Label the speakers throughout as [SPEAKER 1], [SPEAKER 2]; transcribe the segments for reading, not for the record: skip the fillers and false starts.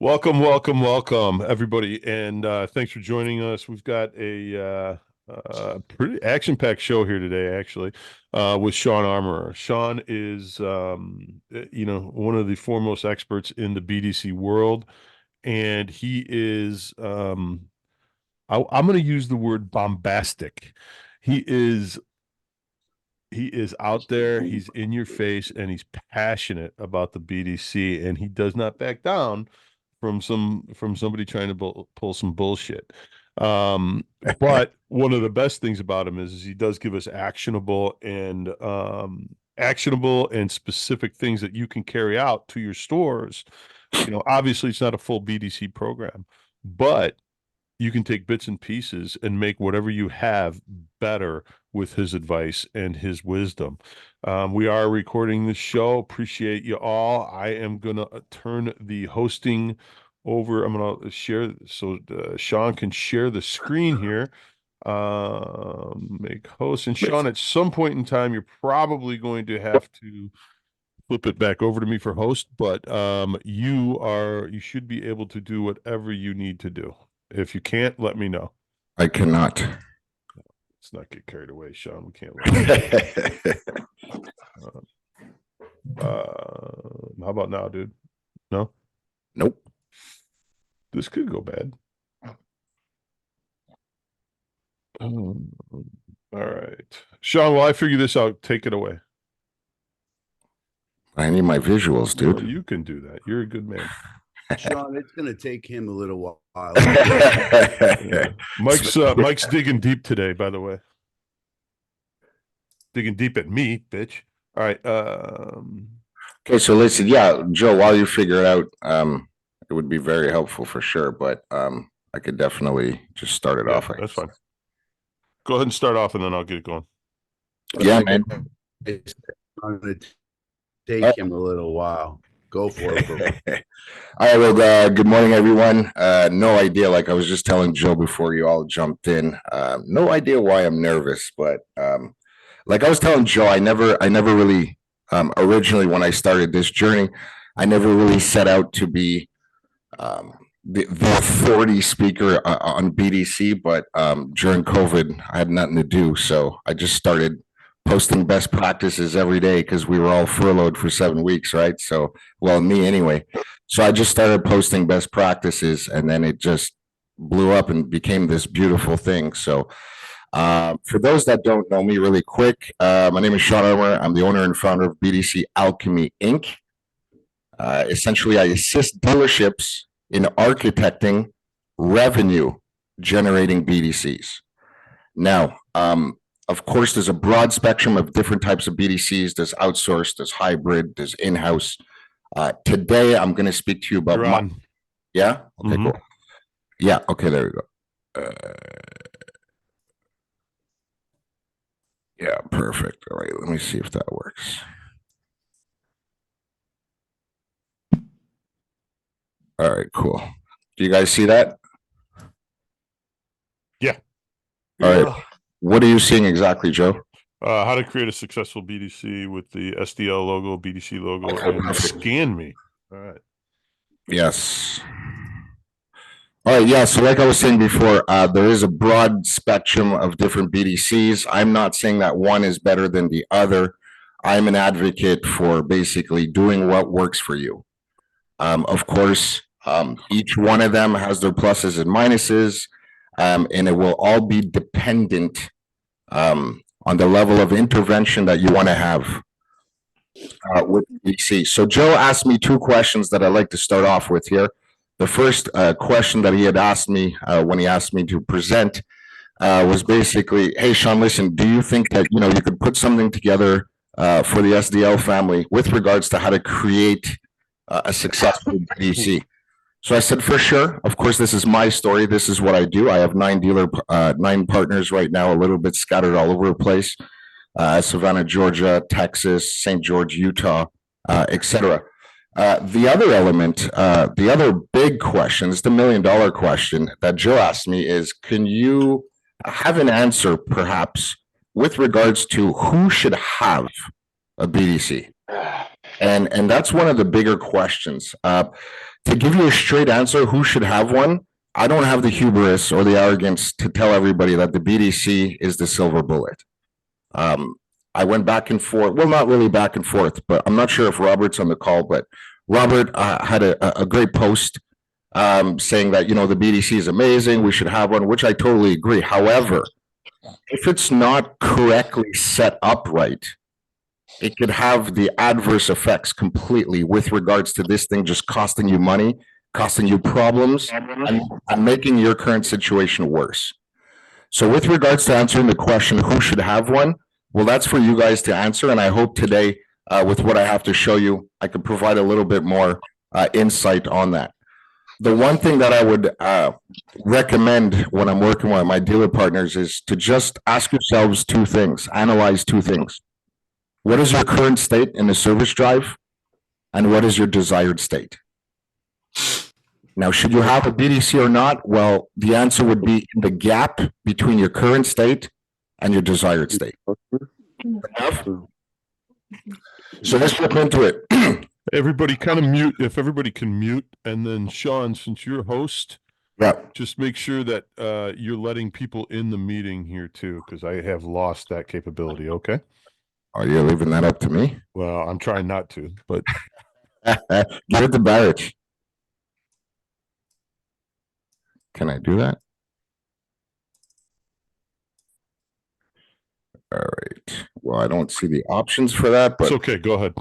[SPEAKER 1] Welcome, everybody, and thanks for joining us. We've got a pretty action-packed show here today, actually, with Sean Armorer. Sean is, one of the foremost experts in the BDC world, and he is, I'm going to use the word bombastic. He is he is out there, he's in your face, and he's passionate about the BDC, and he does not back down from somebody trying to pull some bullshit. But one of the best things about him is he does give us actionable and specific things that you can carry out to your stores. Obviously it's not a full BDC program, but you can take bits and pieces and make whatever you have better with his advice and his wisdom. We are recording this show. Appreciate you all. I am going to turn the hosting over. I'm going to share so Sean can share the screen here. Make host. And Sean, at some point in time, you're probably going to have to flip it back over to me for host, but you should be able to do whatever you need to do. If you can't, let me know.
[SPEAKER 2] I cannot.
[SPEAKER 1] Let's not get carried away, Sean. We can't. How about now, dude? No?
[SPEAKER 2] Nope.
[SPEAKER 1] This could go bad. All right. Sean, while I figure this out, take it away.
[SPEAKER 2] I need my visuals, dude.
[SPEAKER 1] Well, you can do that. You're a good man.
[SPEAKER 3] Sean, it's going to take him a little while.
[SPEAKER 1] Yeah. Mike's digging deep today, by the way. Digging deep at me, bitch. All right.
[SPEAKER 2] Okay, so listen, Joe, while you figure it out, it would be very helpful for sure, but I could definitely just start it off.
[SPEAKER 1] That's fine. Go ahead and start off, and then I'll get it going.
[SPEAKER 2] Yeah, man.
[SPEAKER 3] It's going to take him a little while. Go for it, bro.
[SPEAKER 2] All right, well, good morning, everyone. No idea, like I was just telling Joe before you all jumped in, no idea why I'm nervous, but like I was telling Joe, I never really, originally when I started this journey, I never really set out to be the authority speaker on BDC, but during COVID, I had nothing to do, so I just started posting best practices every day because we were all furloughed for 7 weeks, right? So, well, me anyway. So I just started posting best practices, and then it just blew up and became this beautiful thing. So for those that don't know me really quick, my name is Sean Armorer. I'm the owner and founder of BDC Alchemy, Inc. Essentially, I assist dealerships in architecting revenue-generating BDCs. Now, of course, there's a broad spectrum of different types of BDCs. There's outsourced, there's hybrid, there's in-house. Today, I'm going to speak to you about yeah? Okay, cool. Yeah, okay, there we go. Yeah, perfect. All right, let me see if that works. All right, cool. Do you guys see that?
[SPEAKER 1] Yeah.
[SPEAKER 2] All right. What are you seeing exactly, Joe?
[SPEAKER 1] How to create a successful BDC with the SDL logo, BDC logo, and scan me. All right.
[SPEAKER 2] Yes. All right. Yeah. So like I was saying before, there is a broad spectrum of different BDCs. I'm not saying that one is better than the other. I'm an advocate for basically doing what works for you. Of course, each one of them has their pluses and minuses, and it will all be dependent on the level of intervention that you want to have with BDC. So Joe asked me 2 questions that I'd like to start off with here. The first question that he had asked me when he asked me to present was basically, hey, Sean, listen, do you think that, you could put something together for the SDL family with regards to how to create a successful BDC? So I said, for sure. Of course, this is my story. This is what I do. I have 9 partners right now, a little bit scattered all over the place. Savannah, Georgia, Texas, St. George, Utah, etc. The other element, the other big question, is the $1 million question that Joe asked me is, can you have an answer perhaps with regards to who should have a BDC? And that's one of the bigger questions. to give you a straight answer, who should have one? I don't have the hubris or the arrogance to tell everybody that the BDC is the silver bullet. I went back and forth. Well, not really back and forth, but I'm not sure if Robert's on the call, but Robert had a great post saying that, you know, the BDC is amazing. We should have one, which I totally agree. However, if it's not correctly set up right, it could have the adverse effects completely with regards to this thing just costing you money, costing you problems, and making your current situation worse. So with regards to answering the question, who should have one? Well, that's for you guys to answer. And I hope today, with what I have to show you, I can provide a little bit more insight on that. The one thing that I would recommend when I'm working with my dealer partners is to just ask yourselves two things, analyze two things. What is your current state in the service drive? And what is your desired state? Now, should you have a BDC or not? Well, the answer would be in the gap between your current state and your desired state. So let's flip into it.
[SPEAKER 1] Everybody kind of mute, if everybody can mute, and then Sean, since you're host,
[SPEAKER 2] Yeah.
[SPEAKER 1] just make sure that you're letting people in the meeting here too, because I have lost that capability. Okay.
[SPEAKER 2] Are you leaving that up to me?
[SPEAKER 1] Well, I'm trying not to, but
[SPEAKER 2] Give it to Barrett. Can I do that? All right. Well, I don't see the options for that, but
[SPEAKER 1] it's okay. Go ahead.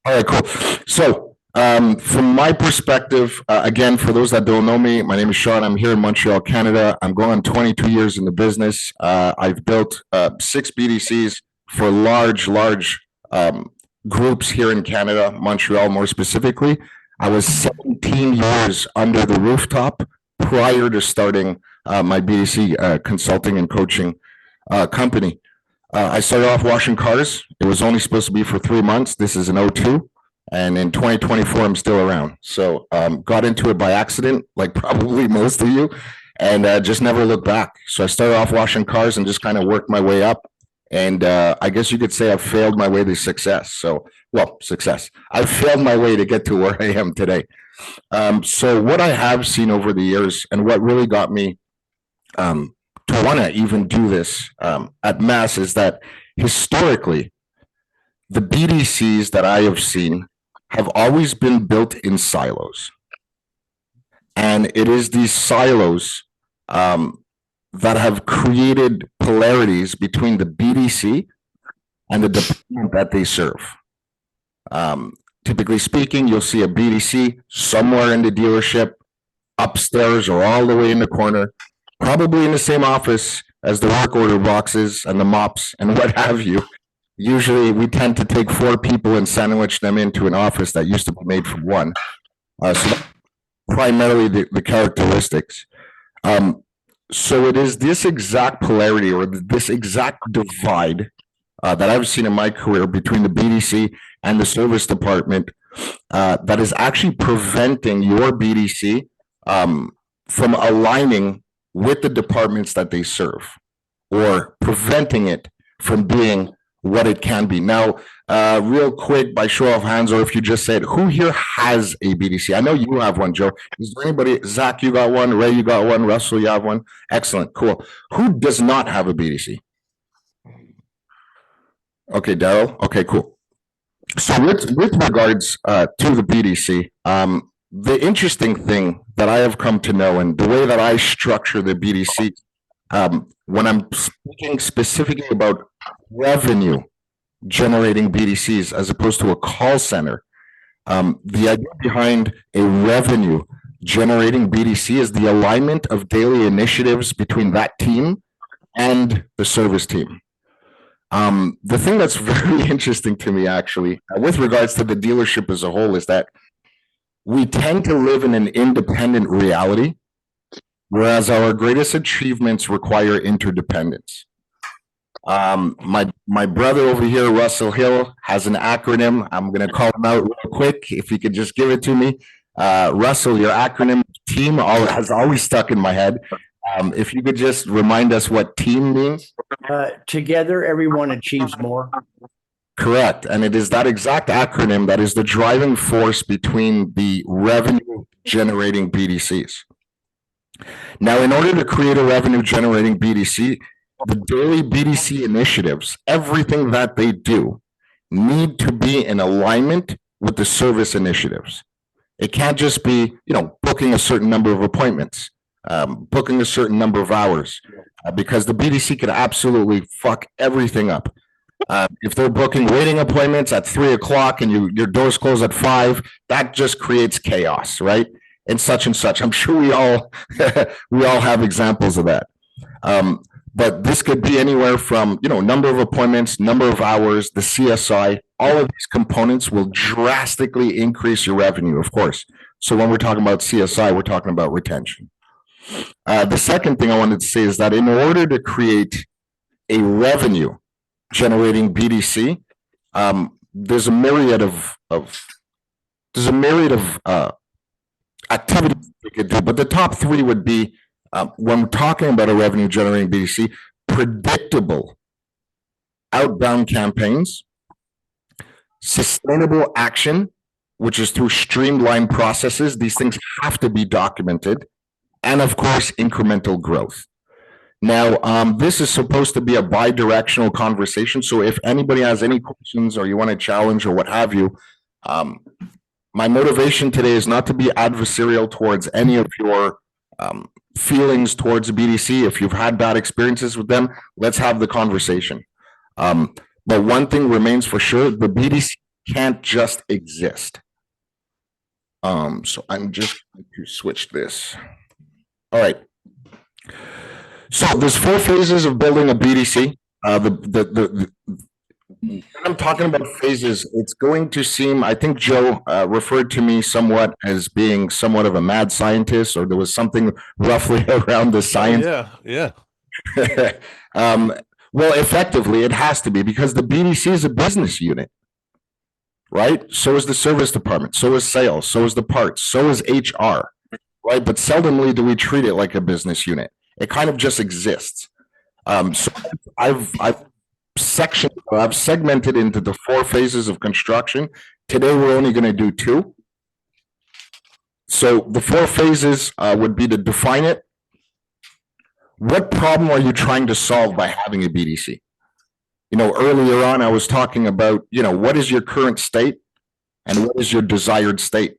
[SPEAKER 2] all right, cool. So, from my perspective, again, for those that don't know me, my name is Sean. I'm here in Montreal, Canada. I'm going on 22 years in the business. I've built 6 BDCs for large groups here in Canada, Montreal more specifically. I was 17 years under the rooftop prior to starting my BDC consulting and coaching company. I started off washing cars. It was only supposed to be for 3 months. This is an 02. And in 2024, I'm still around. So got into it by accident, like probably most of you, and just never looked back. So I started off washing cars and just kind of worked my way up. And I guess you could say I've failed my way to success. So, well, success. I've failed my way to get to where I am today. So what I have seen over the years and what really got me to want to even do this at mass is that historically, the BDCs that I have seen have always been built in silos. And it is these silos that have created polarities between the BDC and the department that they serve. Typically speaking, you'll see a BDC somewhere in the dealership, upstairs or all the way in the corner, probably in the same office as the work order boxes and the mops and what have you. Usually we tend to take 4 people and sandwich them into an office that used to be made from 1. So that's primarily the characteristics. So it is this exact polarity or this exact divide that I've seen in my career between the BDC and the service department that is actually preventing your BDC from aligning with the departments that they serve, or preventing it from being what it can be. Now, real quick, by show of hands, or if you just said, who here has a BDC? I know you have one, Joe. Is there anybody? Zach, you got one. Ray, you got one. Russell, you have one. Excellent. Cool. Who does not have a BDC? Okay, Daryl. Okay, cool. So with regards to the BDC, the interesting thing that I have come to know and the way that I structure the BDC, when I'm speaking specifically about revenue generating BDCs as opposed to a call center, the idea behind a revenue generating BDC is the alignment of daily initiatives between that team and the service team. The thing that's very interesting to me, actually, with regards to the dealership as a whole, is that we tend to live in an independent reality, whereas our greatest achievements require interdependence. My brother over here, Russell Hill, has an acronym. I'm going to call him out real quick. If you could just give it to me. Russell, your acronym team has always stuck in my head. If you could just remind us what team means.
[SPEAKER 4] Together, everyone achieves more.
[SPEAKER 2] Correct. And it is that exact acronym that is the driving force between the revenue generating BDCs. Now, in order to create a revenue generating BDC, the daily BDC initiatives, everything that they do, need to be in alignment with the service initiatives. It can't just be, booking a certain number of appointments, booking a certain number of hours, because the BDC could absolutely fuck everything up. If they're booking waiting appointments at 3:00 and your doors close at 5, that just creates chaos, right? And such. I'm sure we all have examples of that. But this could be anywhere from, number of appointments, number of hours, the CSI, all of these components will drastically increase your revenue, of course. So when we're talking about CSI, we're talking about retention. The second thing I wanted to say is that in order to create a revenue generating BDC, there's a myriad of activities we could do, but the top three would be, when we're talking about a revenue generating BDC, predictable outbound campaigns, sustainable action, which is through streamlined processes. These things have to be documented, and of course, incremental growth. Now, this is supposed to be a bi-directional conversation. So if anybody has any questions or you want to challenge or what have you, my motivation today is not to be adversarial towards any of your feelings towards BDC. If you've had bad experiences with them, let's have the conversation. But one thing remains for sure, the BDC can't just exist. So I'm just going to switch this. All right. So there's 4 phases of building a BDC. When I'm talking about phases, it's going to seem, I think Joe referred to me somewhat as being somewhat of a mad scientist, or there was something roughly around the science.
[SPEAKER 1] Yeah.
[SPEAKER 2] Well, effectively, it has to be, because the BDC is a business unit, right? So is the service department, so is sales, so is the parts, so is HR, right? But seldomly do we treat it like a business unit. It kind of just exists. So I've segmented into the 4 phases of construction. Today, we're only going to do 2. So the 4 phases would be to define it. What problem are you trying to solve by having a BDC? Earlier on, I was talking about, what is your current state and what is your desired state?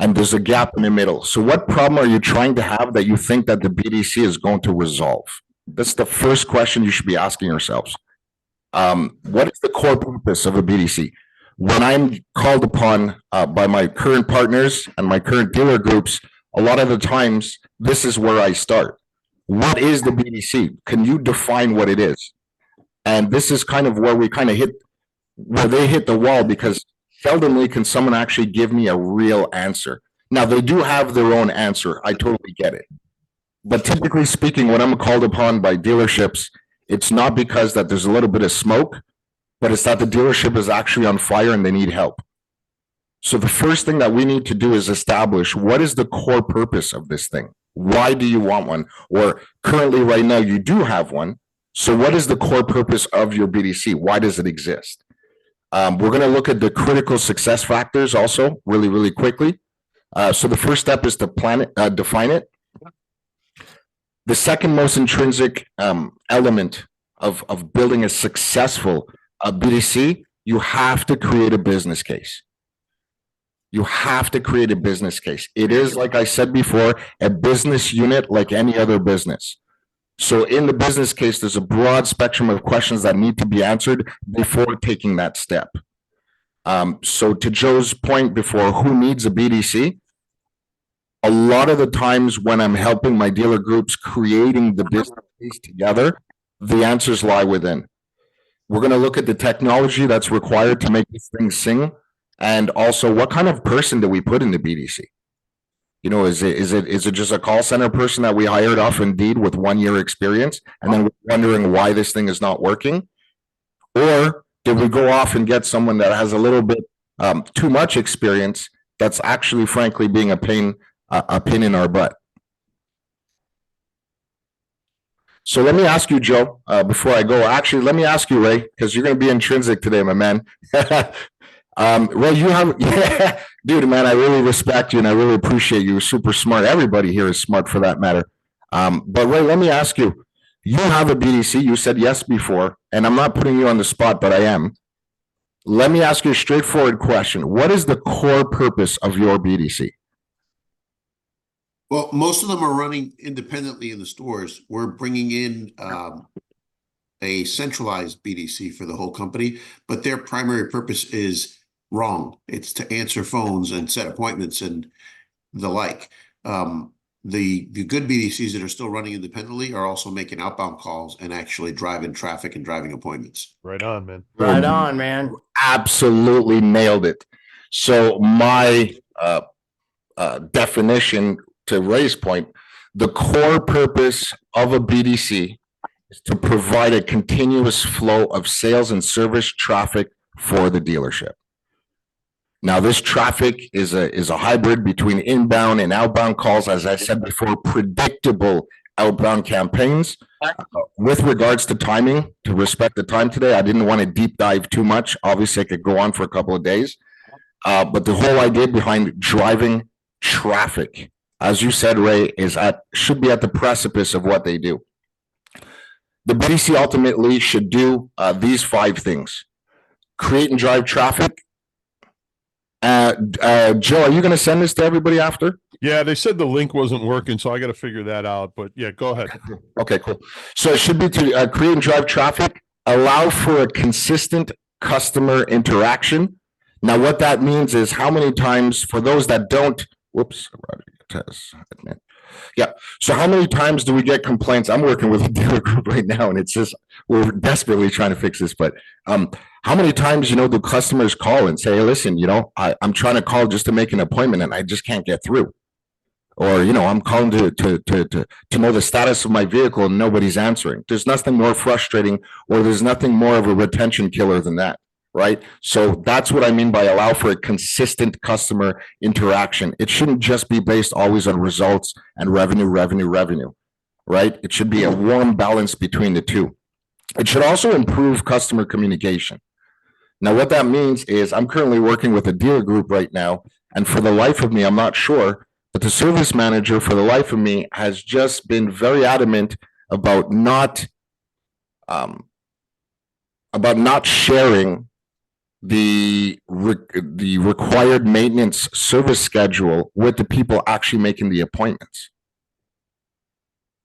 [SPEAKER 2] And there's a gap in the middle. So what problem are you trying to have that you think that the BDC is going to resolve? That's the first question you should be asking yourselves. What is the core purpose of a BDC? When I'm called upon by my current partners and my current dealer groups, a lot of the times, this is where I start. What is the BDC? Can you define what it is? And this is kind of where they hit the wall, because seldomly can someone actually give me a real answer. Now, they do have their own answer. I totally get it. But typically speaking, when I'm called upon by dealerships, it's not because that there's a little bit of smoke, but it's that the dealership is actually on fire and they need help. So the first thing that we need to do is establish, what is the core purpose of this thing? Why do you want one? Or currently right now you do have one. So what is the core purpose of your BDC? Why does it exist? We're going to look at the critical success factors also really, really quickly. So the first step is to define it. The second most intrinsic element of building a successful BDC, you have to create a business case. You have to create a business case. It is, like I said before, a business unit like any other business. So in the business case, there's a broad spectrum of questions that need to be answered before taking that step. So to Joe's point before, who needs a BDC? A lot of the times when I'm helping my dealer groups creating the business case together, the answers lie within. We're going to look at the technology that's required to make this thing sing, and also what kind of person do we put in the BDC? Is it just a call center person that we hired off Indeed with 1 year experience, and then we're wondering why this thing is not working? Or did we go off and get someone that has a little bit too much experience that's actually, frankly, being a pin in our butt? So let me ask you, Joe, before I go. Actually, let me ask you, Ray, because you're going to be intrinsic today, my man. Ray, you have, yeah, dude, man, I really respect you and I really appreciate you. You're super smart. Everybody here is smart for that matter. But Ray, let me ask you, you have a BDC. You said yes before, and I'm not putting you on the spot, but I am. Let me ask you a straightforward question. What is the core purpose of your BDC?
[SPEAKER 4] Well, most of them are running independently in the stores. We're bringing in a centralized BDC for the whole company, but their primary purpose is wrong. It's to answer phones and set appointments and the like. The good BDCs that are still running independently are also making outbound calls and actually driving traffic and driving appointments.
[SPEAKER 1] Right on, man.
[SPEAKER 5] Right on, man.
[SPEAKER 2] Absolutely nailed it. So my definition, to Ray's point, the core purpose of a BDC is to provide a continuous flow of sales and service traffic for the dealership. Now, this traffic is a hybrid between inbound and outbound calls, as I said before, predictable outbound campaigns. With regards to timing, to respect the time today, I didn't want to deep dive too much. Obviously, I could go on for a couple of days. But the whole idea behind driving traffic, as you said, Ray, should be at the precipice of what they do. The BDC ultimately should do these 5 things: create and drive traffic. Joe, are you going to send this to everybody after?
[SPEAKER 1] Yeah, they said the link wasn't working, so I got to figure that out. But yeah, go ahead.
[SPEAKER 2] Okay, cool. So it should be to create and drive traffic, allow for a consistent customer interaction. Now, what that means is how many times, for those that don't, yeah. So how many times do we get complaints? I'm working with a dealer group right now, and it's just, we're desperately trying to fix this. But how many times, do customers call and say, hey, listen, I'm trying to call just to make an appointment and I just can't get through. Or, I'm calling to know the status of my vehicle and nobody's answering. There's nothing more frustrating, or there's nothing more of a retention killer than that. Right. So that's what I mean by allow for a consistent customer interaction. It shouldn't just be based always on results and revenue. Right. It should be a warm balance between the two. It should also improve customer communication. Now, what that means is I'm currently working with a dealer group right now, and for the life of me, I'm not sure, but the service manager, for the life of me, has just been very adamant about not sharing the required maintenance service schedule with the people actually making the appointments.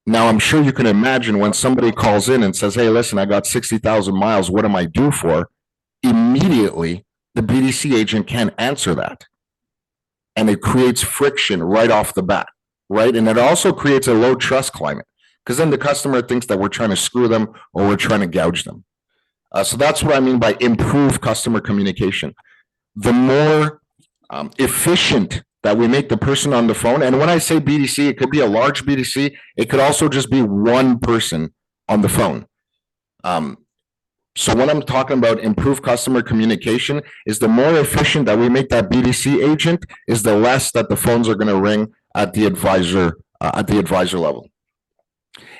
[SPEAKER 2] Now, I'm sure you can imagine when somebody calls in and says, hey, listen, I got 60,000 miles. What am I due for? Immediately, the BDC agent can't answer that. And it creates friction right off the bat, right? And it also creates a low trust climate, because then the customer thinks that we're trying to screw them or we're trying to gouge them. So that's what I mean by improved customer communication. The more efficient that we make the person on the phone, and when I say BDC, it could be a large BDC. It could also just be one person on the phone. So when I'm talking about improved customer communication, is the more efficient that we make that BDC agent, is the less that the phones are going to ring at the advisor level.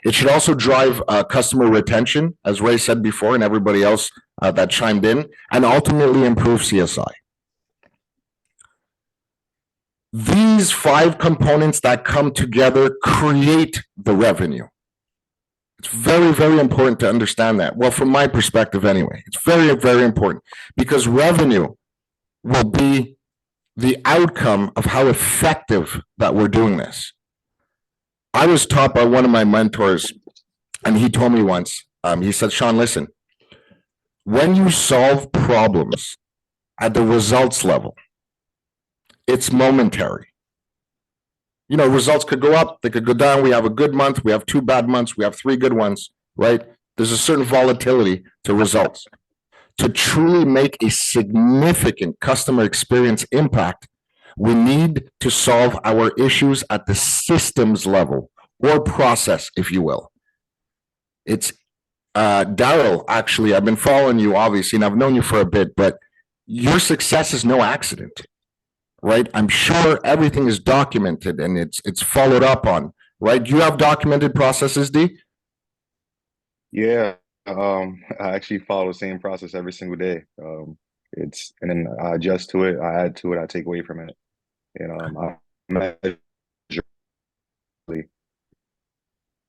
[SPEAKER 2] It should also drive customer retention, as Ray said before, and everybody else that chimed in, and ultimately improve CSI. These 5 components that come together create the revenue. It's very, very important to understand that. Well, from my perspective anyway, it's very, very important, because revenue will be the outcome of how effective that we're doing this. I was taught by one of my mentors, and he told me once, he said, Sean, listen, when you solve problems at the results level, it's momentary. Results could go up, they could go down. We have a good month, we have 2 bad months, we have 3 good ones, right? There's a certain volatility to results. To truly make a significant customer experience impact, we need to solve our issues at the systems level, or process, if you will. It's Daryl, actually, I've been following you, obviously, and I've known you for a bit, but your success is no accident. Right? I'm sure everything is documented and it's followed up on, right? You have documented processes, D?
[SPEAKER 5] Yeah, I actually follow the same process every single day. And then I adjust to it, I add to it, I take away from it. And I measure.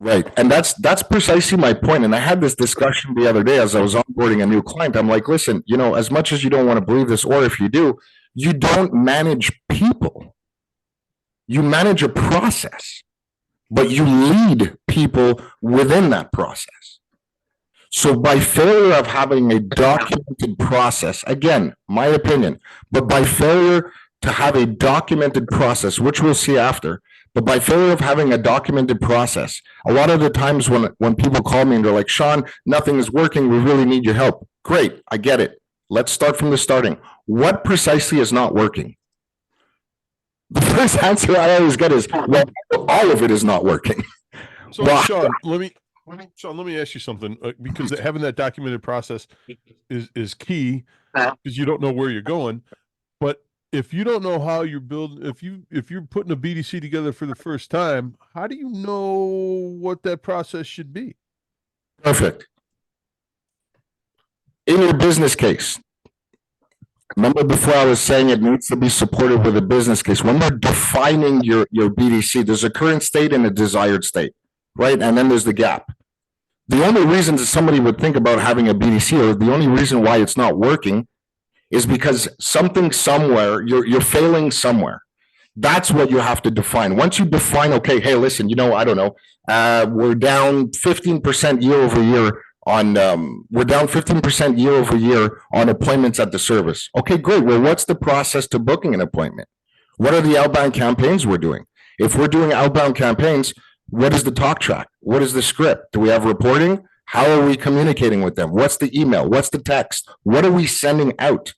[SPEAKER 2] Right. And that's precisely my point. And I had this discussion the other day as I was onboarding a new client. I'm like, listen, as much as you don't want to believe this, or if you do, you don't manage people. You manage a process, but you lead people within that process. So by failure of having a documented process, again, my opinion, but by failure to have a documented process, which we'll see after, but by failure of having a documented process, a lot of the times when people call me and they're like, Sean, nothing is working, we really need your help. Great, I get it. Let's start from the starting. What precisely is not working? The first answer I always get is, well, all of it is not working.
[SPEAKER 1] So,
[SPEAKER 2] Well,
[SPEAKER 1] Sean, let me ask you something, because having that documented process is key, because you don't know where you're going. But if you don't know how you're building, if you're putting a BDC together for the first time, how do you know what that process should be?
[SPEAKER 2] Perfect. In your business case, remember before I was saying it needs to be supported with a business case. When we're defining your BDC, there's a current state and a desired state, right? And then there's the gap. The only reason that somebody would think about having a BDC, or the only reason why it's not working, is because something somewhere, you're failing somewhere. That's what you have to define. Once you define, okay, hey, listen, I don't know, we're down 15% year over year on, we're down 15% year over year on appointments at the service. Okay, great. Well, what's the process to booking an appointment? What are the outbound campaigns we're doing? If we're doing outbound campaigns, what is the talk track? What is the script? Do we have reporting? How are we communicating with them? What's the email? What's the text? What are we sending out?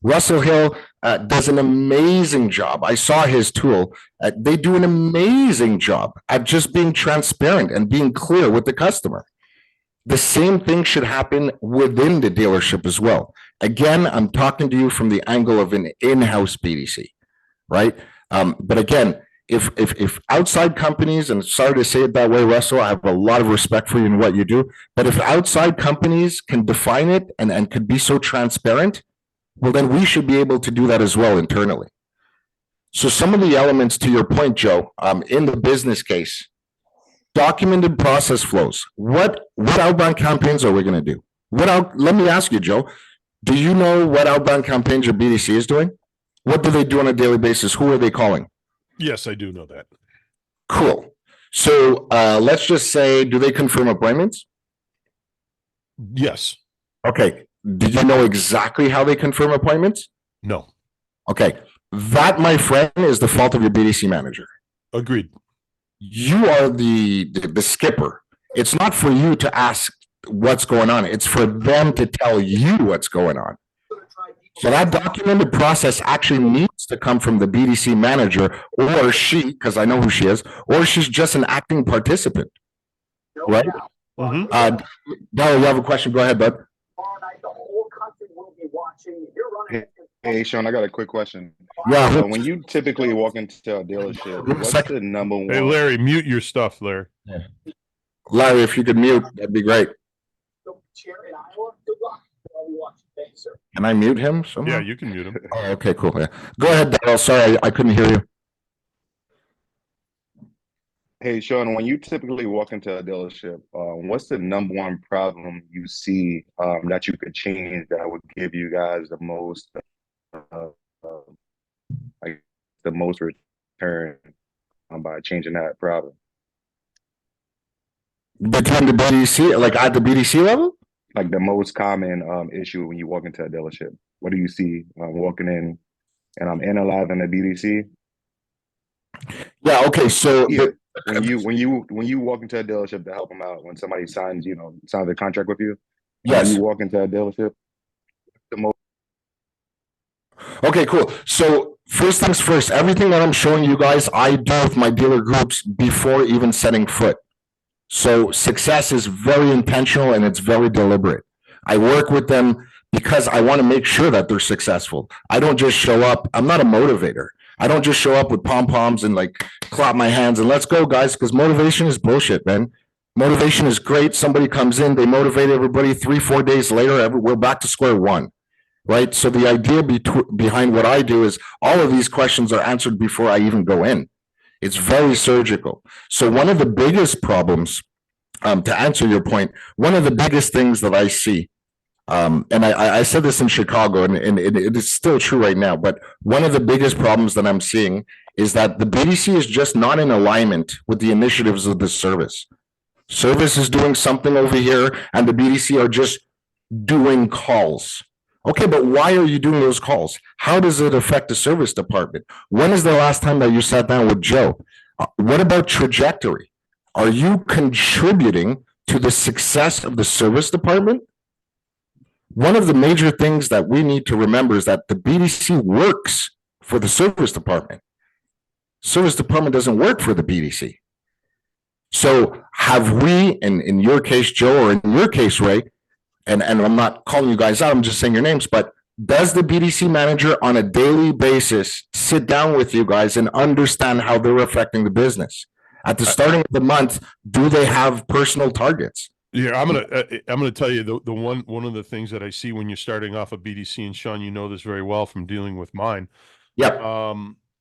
[SPEAKER 2] Russell Hill does an amazing job. I saw his tool. They do an amazing job at just being transparent and being clear with the customer. The same thing should happen within the dealership as well. Again, I'm talking to you from the angle of an in-house BDC, right? But again, if outside companies, and sorry to say it that way, Russell, I have a lot of respect for you and what you do, but if outside companies can define it and could be so transparent, well, then we should be able to do that as well internally. So some of the elements, to your point, Joe, in the business case, documented process flows. What outbound campaigns are we going to do? Let me ask you, Joe, do you know what outbound campaigns your BDC is doing? What do they do on a daily basis? Who are they calling?
[SPEAKER 1] Yes, I do know that.
[SPEAKER 2] Cool. So let's just say, do they confirm appointments?
[SPEAKER 1] Yes.
[SPEAKER 2] Okay. Did you know exactly how they confirm appointments?
[SPEAKER 1] No.
[SPEAKER 2] Okay. That, my friend, is the fault of your BDC manager.
[SPEAKER 1] Agreed.
[SPEAKER 2] You are the skipper. It's not for you to ask what's going on. It's for them to tell you what's going on. So that documented process actually needs to come from the BDC manager, or she, because I know who she is, or she's just an acting participant, right?
[SPEAKER 1] Mm-hmm.
[SPEAKER 2] Daryl, you have a question? Go ahead, bud.
[SPEAKER 5] Hey, Sean, I got a quick question.
[SPEAKER 2] Yeah.
[SPEAKER 5] So when you typically walk into a dealership, what's the number one?
[SPEAKER 1] Hey, Larry, mute your stuff, Larry.
[SPEAKER 2] Larry, if you could mute, that'd be great. Can I mute him somehow?
[SPEAKER 1] Yeah, you can mute him.
[SPEAKER 2] Oh, okay, cool. Yeah. Go ahead, Daryl. Sorry, I couldn't hear you.
[SPEAKER 5] Hey, Sean, when you typically walk into a dealership, what's the number one problem you see that you could change that would give you guys the most, return by changing that problem?
[SPEAKER 2] Between the BDC, like at the BDC level?
[SPEAKER 5] Like the most common issue when you walk into a dealership. What do you see walking in and I'm analyzing the BDC?
[SPEAKER 2] Yeah, okay. So
[SPEAKER 5] yeah. When you walk into a dealership to help them out, when somebody signs a contract with you,
[SPEAKER 2] yes,
[SPEAKER 5] when you walk into a dealership, the most.
[SPEAKER 2] Okay, cool. So first things first, everything that I'm showing you guys, I do with my dealer groups before even setting foot. So success is very intentional and it's very deliberate. I work with them because I want to make sure that they're successful. I don't just show up. I'm not a motivator. I don't just show up with pom-poms and like clap my hands and let's go, guys, because motivation is bullshit, man. Motivation is great. Somebody comes in, they motivate everybody. 3-4 days later, we're back to square one, right? So the idea behind what I do is all of these questions are answered before I even go in. It's very surgical. So one of the biggest problems, to answer your point, one of the biggest things that I see, and I said this in Chicago, and it is still true right now, but one of the biggest problems that I'm seeing is that the BDC is just not in alignment with the initiatives of the service. Service is doing something over here, and the BDC are just doing calls. Okay, but why are you doing those calls? How does it affect the service department? When is the last time that you sat down with Joe? What about trajectory? Are you contributing to the success of the service department? One of the major things that we need to remember is that the BDC works for the service department. Service department doesn't work for the BDC. So have we, in your case, Joe, or in your case, Ray, and I'm not calling you guys out, I'm just saying your names, but does the BDC manager on a daily basis sit down with you guys and understand how they're affecting the business? At the starting of the month, do they have personal targets?
[SPEAKER 1] Yeah, I'm gonna tell you the one of the things that I see when you're starting off a BDC, and Sean, you know this very well from dealing with mine.
[SPEAKER 2] Yep.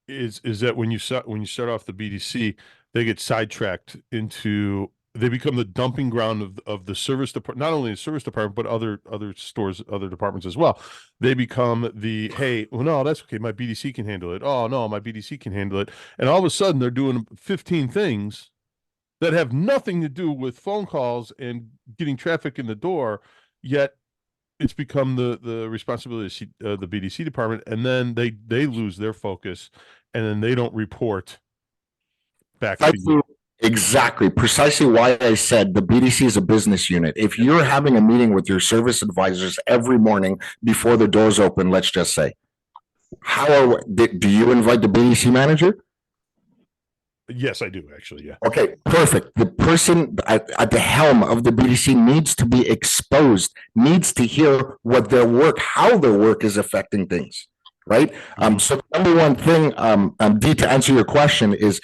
[SPEAKER 1] Is that when you start off the BDC, they get sidetracked into, they become the dumping ground of the service department, not only the service department, but other stores, other departments as well. They become the, hey, well, no, that's okay, my BDC can handle it. Oh no, my BDC can handle it. And all of a sudden they're doing 15 things that have nothing to do with phone calls and getting traffic in the door, yet it's become the responsibility of the BDC department, and then they lose their focus, and then they don't report back to you.
[SPEAKER 2] Exactly. Precisely why I said the BDC is a business unit. If you're having a meeting with your service advisors every morning before the doors open, let's just say, do you invite the BDC manager?
[SPEAKER 1] Yes, I do actually. Yeah.
[SPEAKER 2] Okay, perfect. The person at the helm of the BDC needs to be exposed, needs to hear what their work, how their work is affecting things, right? So the number one thing, D, to answer your question is,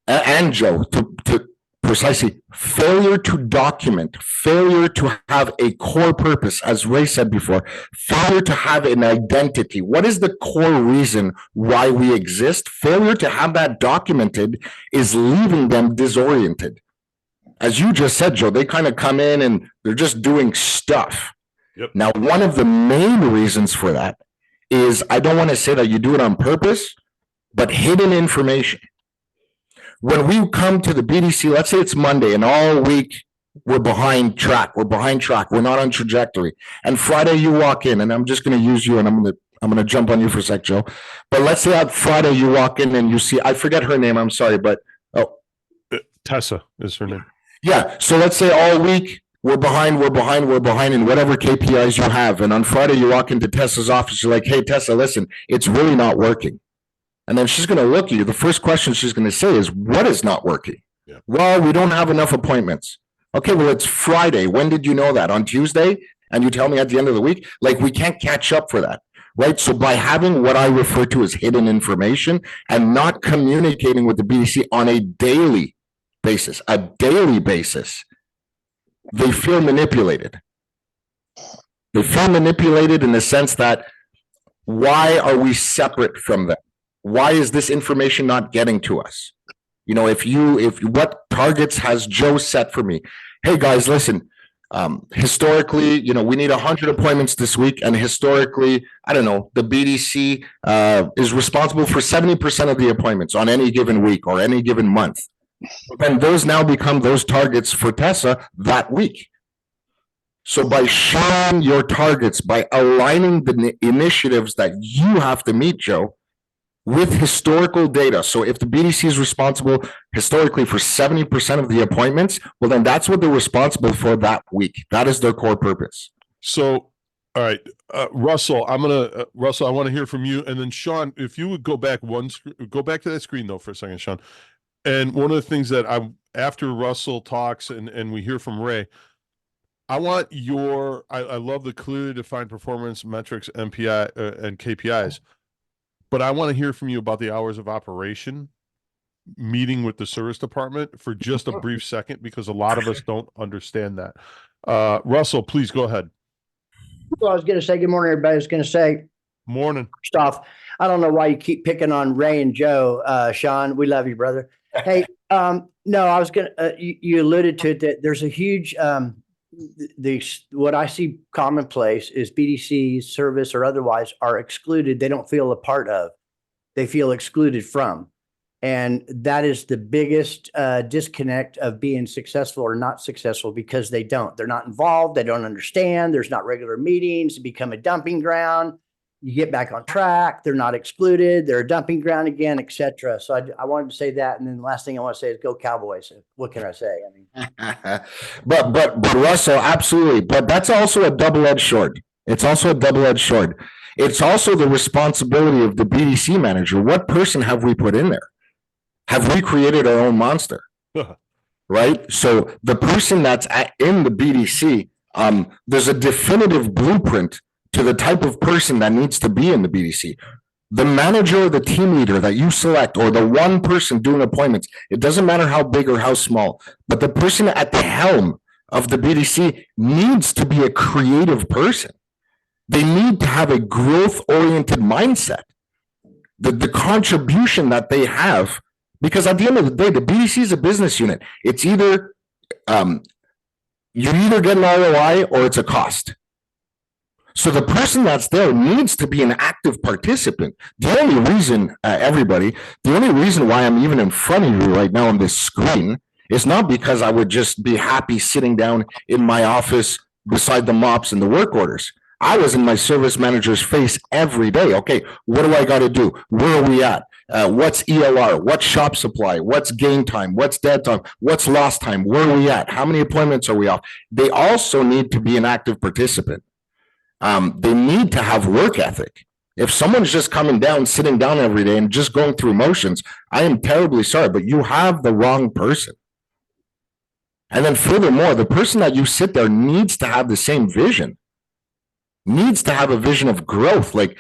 [SPEAKER 2] and Joe, to precisely, failure to document, failure to have a core purpose, as Ray said before, failure to have an identity. What is the core reason why we exist? Failure to have that documented is leaving them disoriented. As you just said, Joe, they kind of come in and they're just doing stuff.
[SPEAKER 1] Yep.
[SPEAKER 2] Now, one of the main reasons for that is, I don't want to say that you do it on purpose, but hidden information. When we come to the BDC, let's say it's Monday and all week we're behind track. We're not on trajectory. And Friday you walk in, and I'm just going to use you, and I'm going to jump on you for a sec, Joe. But let's say on Friday you walk in and you see, I forget her name, I'm sorry, but
[SPEAKER 1] Tessa is her name.
[SPEAKER 2] Yeah. So let's say all week we're behind in whatever KPIs you have. And on Friday you walk into Tessa's office, you're like, hey, Tessa, listen, it's really not working. And then she's going to look at you. The first question she's going to say is, what is not working?
[SPEAKER 1] Yeah.
[SPEAKER 2] Well, we don't have enough appointments. Okay, well, it's Friday. When did you know that? On Tuesday? And you tell me at the end of the week? Like, we can't catch up for that, right? So by having what I refer to as hidden information and not communicating with the BDC on a daily basis, they feel manipulated. They feel manipulated in the sense that, why are we separate from them? Why is this information not getting to us? You know, what targets has Joe set for me? Hey guys, listen, historically, you know, we need 100 appointments this week. And historically, I don't know, the BDC is responsible for 70% of the appointments on any given week or any given month. And those now become those targets for Tessa that week. So by sharing your targets, by aligning the initiatives that you have to meet, Joe, with historical data. So if the BDC is responsible historically for 70% of the appointments, well, then that's what they're responsible for that week. That is their core purpose.
[SPEAKER 1] So, all right, Russell, Russell, I want to hear from you. And then Sean, if you would go back to that screen though for a second, Sean. And one of the things that after Russell talks and we hear from Ray, I want I love the clearly defined performance metrics, MPI and KPIs. But I want to hear from you about the hours of operation meeting with the service department for just a brief second, because a lot of us don't understand that. Russell, please go ahead.
[SPEAKER 6] Well, I was going to say good morning, everybody. I was going to say,
[SPEAKER 1] Morning.
[SPEAKER 6] first off, I don't know why you keep picking on Ray and Joe. Sean, we love you, brother. Hey, no, I was going to, you alluded to it, that there's a huge, what I see commonplace is BDCs, service or otherwise, are excluded. They don't feel a part of, they feel excluded from. And that is the biggest disconnect of being successful or not successful, because they're not involved. They don't understand. There's not regular meetings. It become a dumping ground. You get back on track. They're not excluded. They're a dumping ground again, etc. So I wanted to say that. And then the last thing I want to say is go Cowboys. What can I say? I mean,
[SPEAKER 2] but Russell, absolutely. But that's also a double-edged sword. It's also a double-edged sword. It's also the responsibility of the BDC manager. What person have we put in there? Have we created our own monster? Right? So the person that's in the BDC, there's a definitive blueprint to the type of person that needs to be in the BDC. The manager or the team leader that you select, or the one person doing appointments, it doesn't matter how big or how small, but the person at the helm of the BDC needs to be a creative person. They need to have a growth-oriented mindset. The contribution that they have, because at the end of the day, the BDC is a business unit. It's either you either get an ROI or it's a cost. So the person that's there needs to be an active participant. The only reason, the only reason why I'm even in front of you right now on this screen is not because I would just be happy sitting down in my office beside the mops and the work orders. I was in my service manager's face every day. Okay, what do I got to do? Where are we at? What's ELR? What's shop supply? What's gain time? What's dead time? What's lost time? Where are we at? How many appointments are we off? They also need to be an active participant. They need to have work ethic. If someone's just coming down, sitting down every day and just going through motions, I am terribly sorry, but you have the wrong person. And then furthermore, the person that you sit there needs to have the same vision, needs to have a vision of growth. Like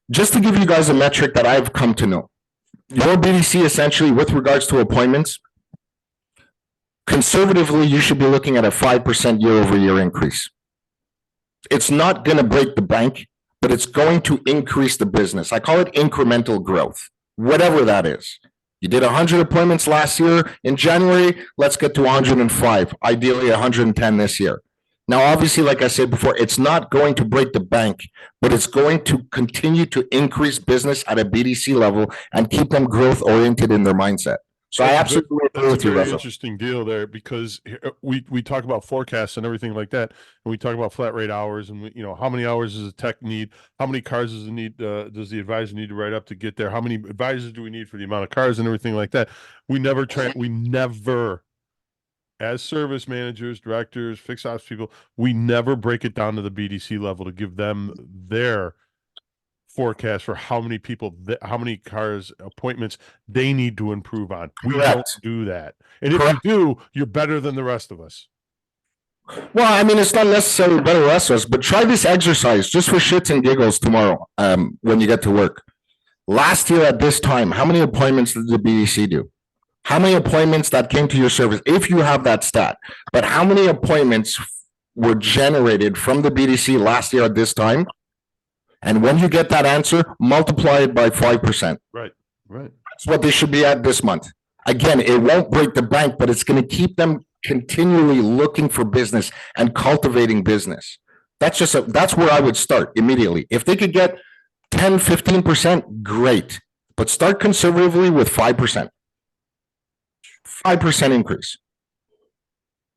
[SPEAKER 2] just to give you guys a metric that I've come to know, your BDC essentially with regards to appointments, conservatively, you should be looking at a 5% year-over-year increase. It's not going to break the bank, but it's going to increase the business. I call it incremental growth, whatever that is. You did 100 appointments last year in January. Let's get to 105, ideally 110 this year. Now, obviously, like I said before, it's not going to break the bank, but it's going to continue to increase business at a BDC level and keep them growth oriented in their mindset. So I absolutely agree with you, Russell.
[SPEAKER 1] Interesting deal there, because we talk about forecasts and everything like that, and we talk about flat rate hours, and how many hours does a tech need? How many cars does the advisor need to write up to get there? How many advisors do we need for the amount of cars and everything like that? We never, as service managers, directors, fixed ops people, we never break it down to the BDC level to give them their forecast for how many people, how many cars, appointments they need to improve on. We don't do that. And if you do, you're better than the rest of us.
[SPEAKER 2] Well, I mean, it's not necessarily better than us, but try this exercise just for shits and giggles tomorrow when you get to work. Last year at this time, how many appointments did the BDC do? How many appointments that came to your service, if you have that stat, but how many appointments were generated from the BDC last year at this time? And when you get that answer, multiply it by 5%.
[SPEAKER 1] Right.
[SPEAKER 2] That's what they should be at this month. Again, it won't break the bank, but it's going to keep them continually looking for business and cultivating business. That's where I would start immediately. If they could get 10, 15%, great. But start conservatively with 5%. 5% increase.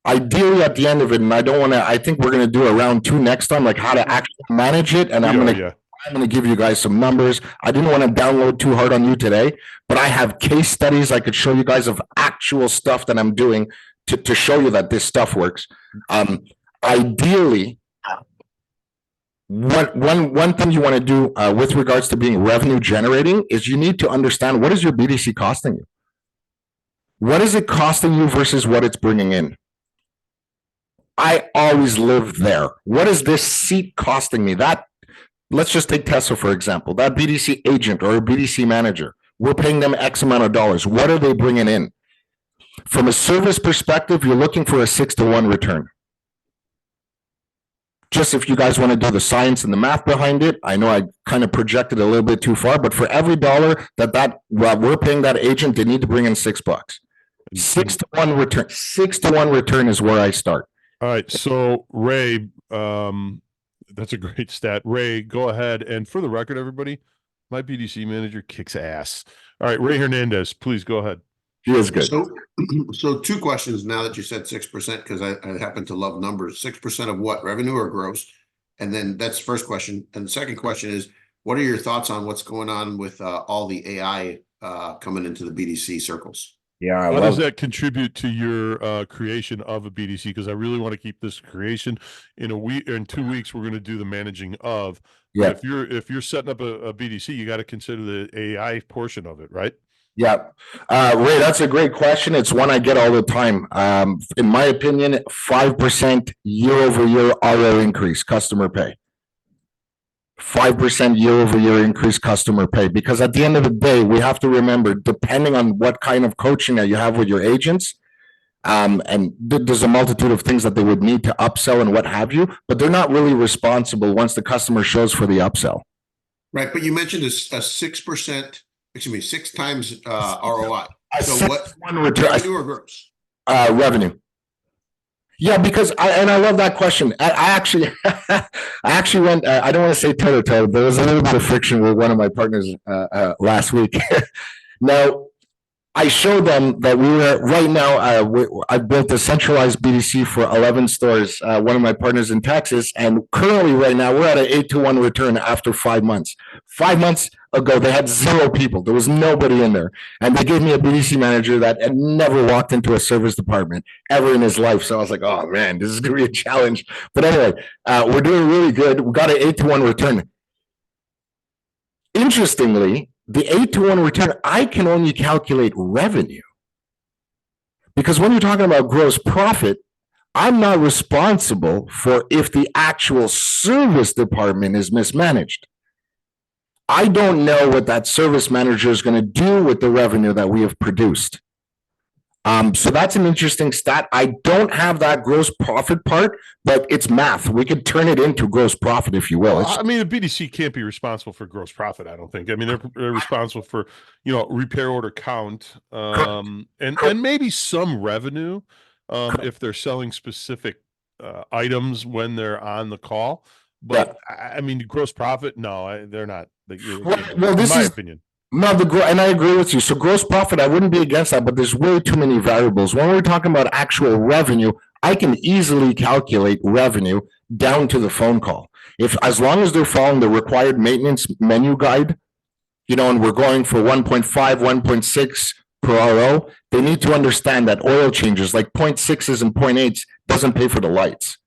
[SPEAKER 2] Ideally at the end of it, and I think we're going to do a round 2 next time, like how to actually manage it. And I'm going to give you guys some numbers. I didn't want to download too hard on you today, but I have case studies I could show you guys of actual stuff that I'm doing to show you that this stuff works. Ideally, one thing you want to do with regards to being revenue generating is you need to understand, what is your BDC costing you? What is it costing you versus what it's bringing in? I always live there. What is this seat costing me? Let's just take Tesla, for example, that BDC agent or a BDC manager. We're paying them X amount of dollars. What are they bringing in? From a service perspective, you're looking for a 6-to-1 return. Just if you guys want to do the science and the math behind it, I know I kind of projected a little bit too far, but for every dollar that we're paying that agent, they need to bring in $6. 6-to-1 return. 6-to-1 return is where I start.
[SPEAKER 1] All right. So Ray, that's a great stat. Ray, go ahead. And for the record, everybody, my BDC manager kicks ass. All right, Ray Hernandez, please go ahead.
[SPEAKER 2] He is good.
[SPEAKER 4] So 2 questions now that you said 6%, because I happen to love numbers. 6% of what, revenue or gross? And then that's the first question. And the second question is, what are your thoughts on what's going on with all the AI coming into the BDC circles?
[SPEAKER 2] Yeah,
[SPEAKER 1] how does that contribute to your creation of a BDC? Because I really want to keep this creation in a week. In 2 weeks, we're going to do the managing of.
[SPEAKER 2] Yeah.
[SPEAKER 1] If you're setting up a BDC, you got to consider the AI portion of it, right?
[SPEAKER 2] Yeah. Ray, that's a great question. It's one I get all the time. In my opinion, 5% year-over-year RO increase, customer pay. 5% year-over-year increase customer pay. Because at the end of the day, we have to remember, depending on what kind of coaching that you have with your agents, and there's a multitude of things that they would need to upsell and what have you, but they're not really responsible once the customer shows for the upsell.
[SPEAKER 4] Right, but you mentioned a 6%, 6 times ROI. So what, revenue or gross?
[SPEAKER 2] Revenue. Yeah, because I love that question. I actually went. I don't want to say toe-to-toe. There was a little bit of friction with one of my partners last week. Now, I showed them that we were right now. I've built a centralized BDC for 11 stores. One of my partners in Texas, and currently, right now, we're at an 8-to-1 return after 5 months. 5 months ago, they had 0 people. There was nobody in there, and they gave me a BDC manager that had never walked into a service department ever in his life. So I was like, "Oh man, this is going to be a challenge." But anyway, we're doing really good. We got an 8-to-1 return. Interestingly, the 8-to-1 return, I can only calculate revenue. Because when you're talking about gross profit, I'm not responsible for if the actual service department is mismanaged. I don't know what that service manager is going to do with the revenue that we have produced. So that's an interesting stat. I don't have that gross profit part, but it's math. We could turn it into gross profit, if you will.
[SPEAKER 1] I mean, a BDC can't be responsible for gross profit, I don't think. I mean, they're responsible for, repair order count, and maybe some revenue if they're selling specific items when they're on the call. But I mean, gross profit, no, they're not.
[SPEAKER 2] Well, this
[SPEAKER 1] in my
[SPEAKER 2] is
[SPEAKER 1] opinion.
[SPEAKER 2] No, and I agree with you. So gross profit, I wouldn't be against that, but there's way too many variables. When we're talking about actual revenue, I can easily calculate revenue down to the phone call. As long as they're following the required maintenance menu guide, and we're going for 1.5, 1.6 per RO, they need to understand that oil changes like 0.6s and 0.8s doesn't pay for the lights.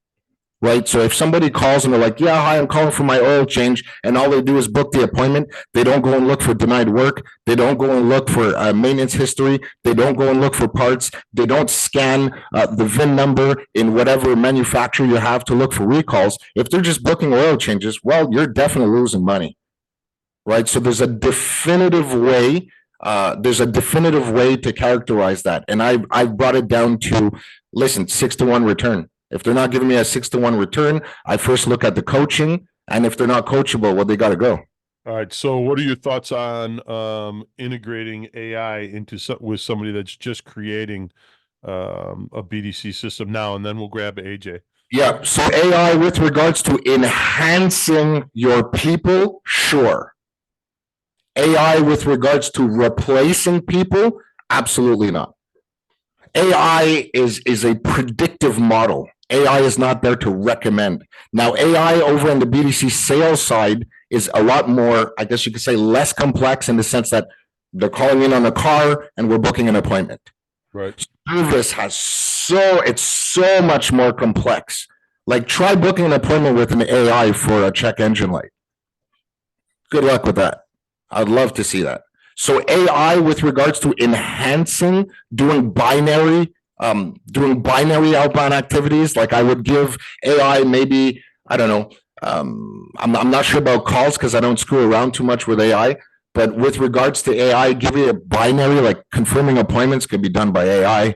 [SPEAKER 2] Right. So if somebody calls and they're like, "Yeah, hi, I'm calling for my oil change," and all they do is book the appointment, they don't go and look for denied work. They don't go and look for maintenance history. They don't go and look for parts. They don't scan the VIN number in whatever manufacturer you have to look for recalls. If they're just booking oil changes, well, you're definitely losing money. Right. So there's a definitive way. To characterize that. And I've brought it down to, listen, 6-to-1 return. If they're not giving me a 6-to-1 return, I first look at the coaching, and if they're not coachable, well, they got to go.
[SPEAKER 1] All right. So, what are your thoughts on integrating AI with somebody that's just creating a BDC system now? And then we'll grab AJ.
[SPEAKER 2] Yeah. So, AI with regards to enhancing your people, sure. AI with regards to replacing people, absolutely not. AI is a predictive model. AI is not there to recommend. Now, AI over on the BDC sales side is a lot more, I guess you could say, less complex in the sense that they're calling in on a car and we're booking an appointment.
[SPEAKER 1] Right.
[SPEAKER 2] Service it's so much more complex. Like, try booking an appointment with an AI for a check engine light. Good luck with that. I'd love to see that. So AI with regards to enhancing, doing binary outbound activities, like I would give AI maybe, I don't know, I'm not sure about calls because I don't screw around too much with AI, But with regards to AI, give you a binary, like confirming appointments could be done by AI.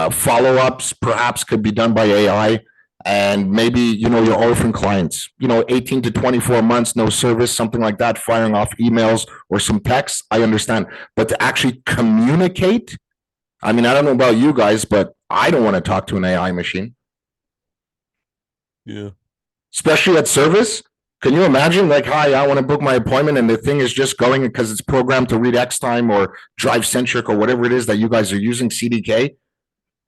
[SPEAKER 2] Follow-ups perhaps could be done by AI. And maybe, your orphan clients, 18 to 24 months, no service, something like that, firing off emails or some texts, I understand. But to actually communicate, I mean, I don't know about you guys, but I don't want to talk to an AI machine.
[SPEAKER 1] Yeah.
[SPEAKER 2] Especially at service. Can you imagine, like, hi, I want to book my appointment, and the thing is just going because it's programmed to read X time or Drive Centric or whatever it is that you guys are using, CDK,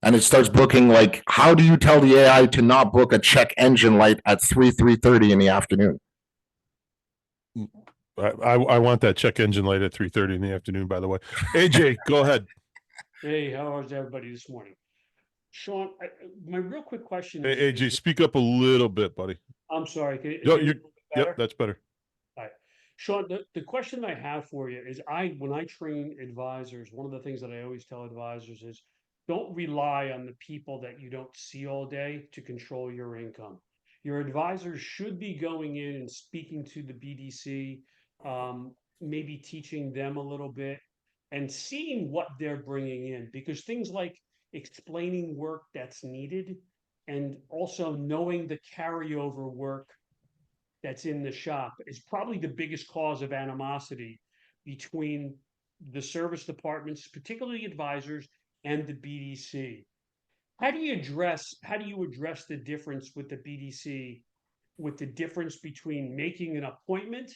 [SPEAKER 2] and it starts booking. Like, how do you tell the AI to not book a check engine light at 3:30 in the afternoon?
[SPEAKER 1] I want that check engine light at 3:30 in the afternoon, by the way. AJ, go ahead.
[SPEAKER 7] Hey, how is everybody this morning? Sean, my real quick question is.
[SPEAKER 1] Hey, AJ, speak up a little bit, buddy.
[SPEAKER 7] I'm sorry. Is
[SPEAKER 1] No,
[SPEAKER 7] it a little bit better?
[SPEAKER 1] Yep, that's better.
[SPEAKER 7] All right. Sean, the question I have for you is when I train advisors, one of the things that I always tell advisors is don't rely on the people that you don't see all day to control your income. Your advisors should be going in and speaking to the BDC, maybe teaching them a little bit and seeing what they're bringing in, because things like explaining work that's needed and also knowing the carryover work that's in the shop is probably the biggest cause of animosity between the service departments, particularly advisors, and the BDC. How do you address the difference with the BDC, with the difference between making an appointment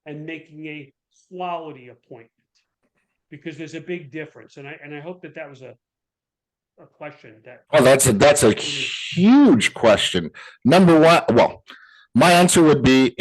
[SPEAKER 7] and making a quality appointment? Because there's a big difference, and I hope that was a question that.
[SPEAKER 2] Oh, that's a huge question. Number one, well, my answer would be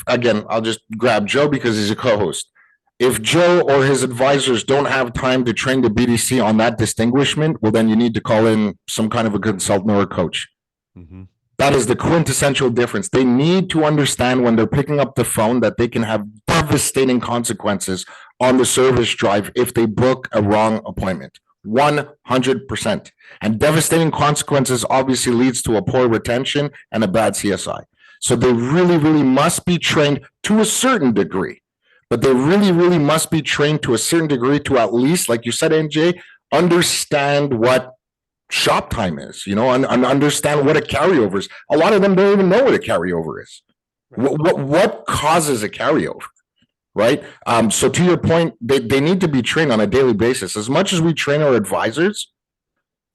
[SPEAKER 2] I'll just grab Joe because he's a co-host. If Joe or his advisors don't have time to train the BDC on that distinguishment, well, then you need to call in some kind of a consultant or a coach.
[SPEAKER 1] Mm-hmm.
[SPEAKER 2] That is the quintessential difference. They need to understand when they're picking up the phone that they can have devastating consequences on the service drive if they book a wrong appointment. 100%. And devastating consequences obviously leads to a poor retention and a bad CSI. So they really, really must be trained to a certain degree. But they really, really must be trained to a certain degree to at least, like you said, NJ, understand what shop time is, and understand what a carryover is. A lot of them don't even know what a carryover is. What causes a carryover, right? So to your point, they need to be trained on a daily basis. As much as we train our advisors,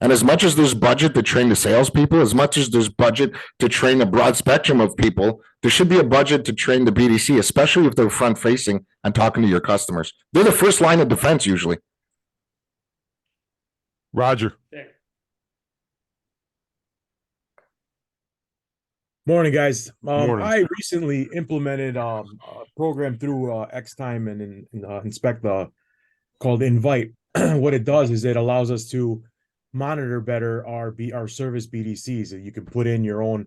[SPEAKER 2] and as much as there's budget to train the salespeople, as much as there's budget to train a broad spectrum of people, there should be a budget to train the BDC, especially if they're front facing and talking to your customers. They're the first line of defense usually.
[SPEAKER 1] Roger.
[SPEAKER 8] Morning, guys.
[SPEAKER 1] Morning.
[SPEAKER 8] I recently implemented a program through X-Time and Inspecta called Invite. What it does is it allows us to monitor better our service BDCs. You can put in your own,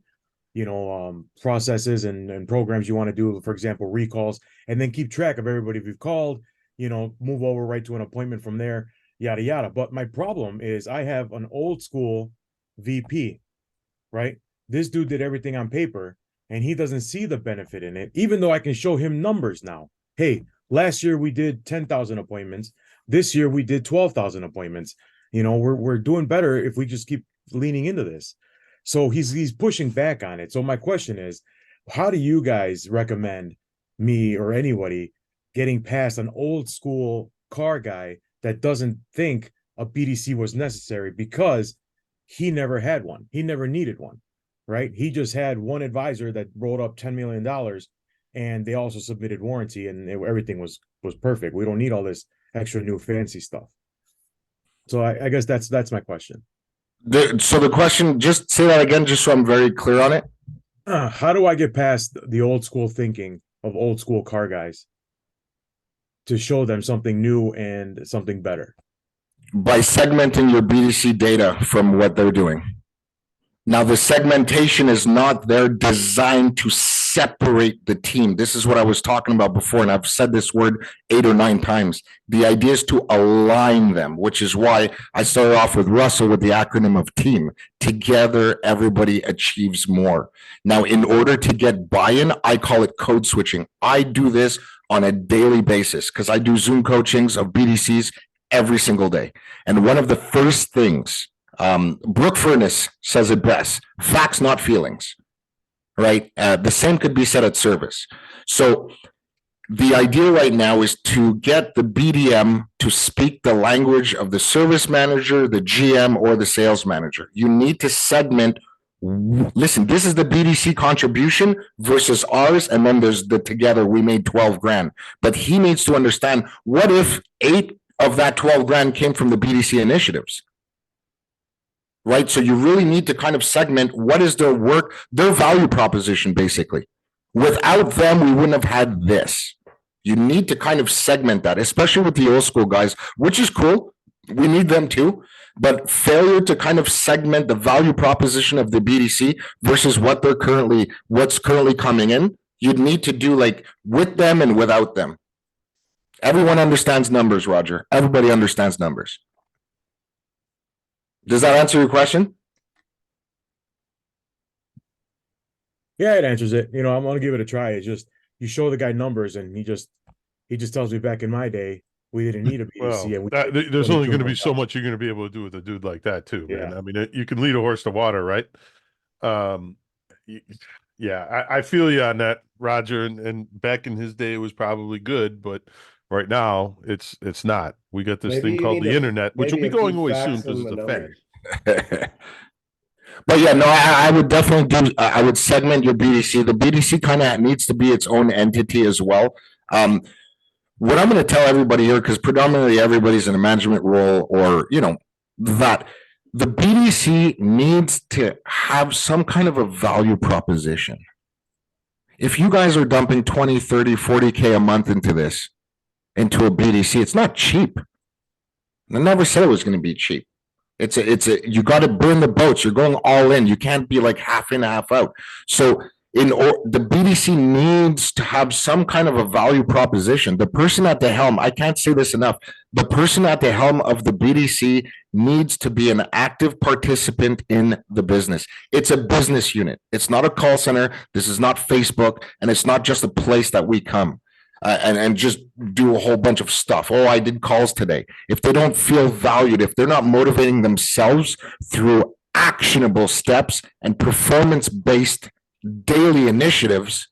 [SPEAKER 8] processes and programs you want to do, for example, recalls, and then keep track of everybody we've called, move over right to an appointment from there, yada, yada. But my problem is I have an old school VP, right? This dude did everything on paper and he doesn't see the benefit in it, even though I can show him numbers now. Hey, last year we did 10,000 appointments. This year we did 12,000 appointments. We're doing better if we just keep leaning into this. So he's pushing back on it. So my question is, how do you guys recommend me or anybody getting past an old school car guy that doesn't think a BDC was necessary because he never had one. He never needed one. Right? He just had one advisor that wrote up $10 million and they also submitted warranty and everything was perfect. We don't need all this extra new fancy stuff. So I guess that's my question.
[SPEAKER 2] So the question, just say that again, just so I'm very clear on it.
[SPEAKER 8] How do I get past the old school thinking of old school car guys to show them something new and something better?
[SPEAKER 2] By segmenting your BDC data from what they're doing. Now, the segmentation is not there designed to separate the team. This is what I was talking about before, and I've said this word 8 or 9 times. The idea is to align them, which is why I started off with Russell with the acronym of TEAM. Together, everybody achieves more. Now, in order to get buy-in, I call it code switching. I do this on a daily basis because I do Zoom coachings of BDCs every single day. And one of the first things, Brooke Furness says it best, facts, not feelings, right? The same could be said at service. So the idea right now is to get the BDM to speak the language of the service manager, the GM, or the sales manager. You need to segment. Listen, this is the BDC contribution versus ours, and then there's the together we made 12 grand. But he needs to understand, what if 8 of that 12 grand came from the BDC initiatives? Right? So you really need to kind of segment what is their work, their value proposition, basically. Without them, we wouldn't have had this. You need to kind of segment that, especially with the old school guys, which is cool. We need them too. But failure to kind of segment the value proposition of the BDC versus what's currently coming in, you'd need to do like with them and without them. Everyone understands numbers, Roger. Everybody understands numbers. Does that answer your question?
[SPEAKER 8] Yeah, it answers it. I'm gonna give it a try. It's just you show the guy numbers, and he just tells me back in my day we didn't need a BDC.
[SPEAKER 1] Well, there's only going to be so much you're going to be able to do with a dude like that too, man.
[SPEAKER 8] Yeah.
[SPEAKER 1] I mean, you can lead a horse to water, right? Yeah, I feel you on that, Roger. And back in his day, it was probably good, but right now, it's not. We got this thing called the internet, which will be going away soon because it's a fad.
[SPEAKER 2] But yeah, no, I would definitely do. I would segment your BDC. The BDC kind of needs to be its own entity as well. What I'm going to tell everybody here, because predominantly everybody's in a management role, or that the BDC needs to have some kind of a value proposition. If you guys are dumping 20, 30, 40K a month into a BDC, it's not cheap. I never said it was going to be cheap. You got to burn the boats. You're going all in. You can't be like half in, half out. So the BDC needs to have some kind of a value proposition. The person at the helm, I can't say this enough, the person at the helm of the BDC needs to be an active participant in the business. It's a business unit. It's not a call center. This is not Facebook, and it's not just a place that we come and just do a whole bunch of stuff. Oh, I did calls today. If they don't feel valued, if they're not motivating themselves through actionable steps and performance-based daily initiatives,